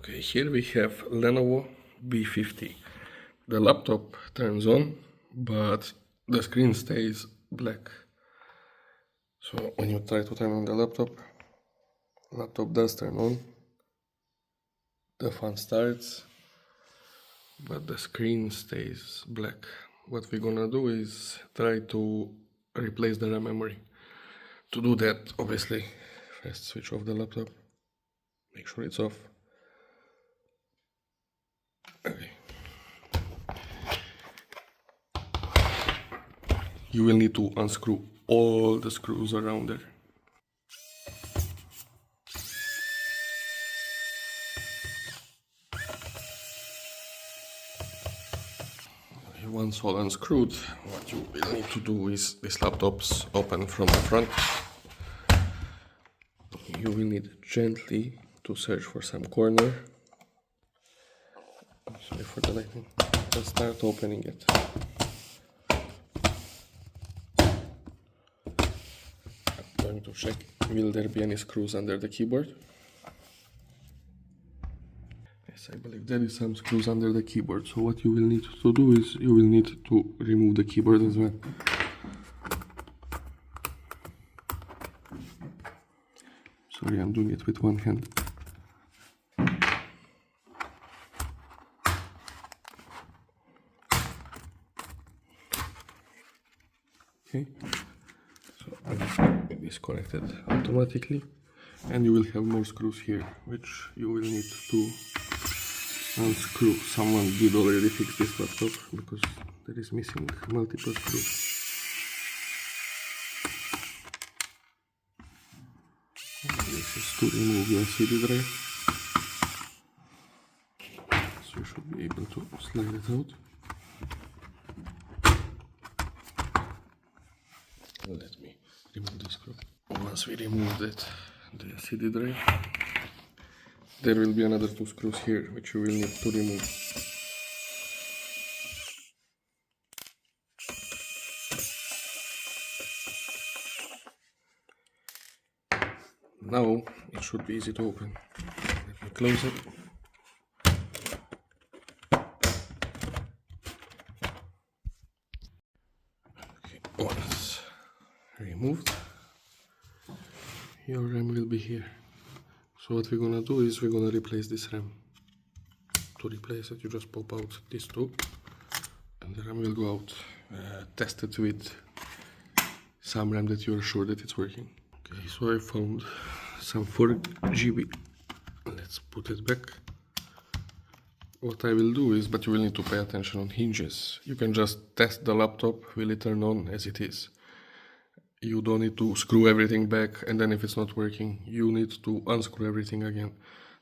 Okay, here we have Lenovo B50. The laptop turns on, but the screen stays black. So when you try to turn on the laptop does turn on, the fan starts, but the screen stays black. What we're gonna do is try to replace the RAM memory. To do that, obviously, first switch off the laptop, make sure it's off. Okay. You will need to unscrew all the screws around there. Once all unscrewed, what you will need to do is this laptop's open from the front. You will need gently to search for some corner. Sorry for the lighting. And start opening it. I'm going to check, will there be any screws under the keyboard? Yes, I believe there is some screws under the keyboard. So what you will need to do is you will need to remove the keyboard as well. Sorry, I'm doing it with one hand. Okay, so it is connected automatically, and you will have more screws here, which you will need to unscrew. Someone did already fix this laptop because there is missing multiple screws. This is to remove your CD drive, so you should be able to slide it out. Let me remove the screw. Once we removed it, the CD drive, there will be another two screws here which you will need to remove. Now it should be easy to open. Let me close it. Okay, once removed, your RAM will be here. So what we're gonna do is we're gonna replace this RAM. To replace it, you just pop out these two, and the RAM will go out. Test it with some RAM that you're sure that it's working. Okay, so I found some 4 GB. Let's put it back. What I will do is, but you will need to pay attention on hinges. You can just test the laptop, will it turn on as it is. You don't need to screw everything back, and then if it's not working, you need to unscrew everything again.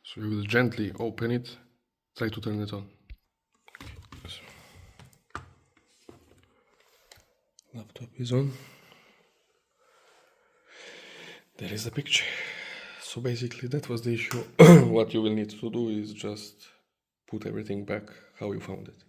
So you will gently open it, try to turn it on. Okay, so laptop is on. There is a picture. So basically that was the issue. What you will need to do is just put everything back how you found it.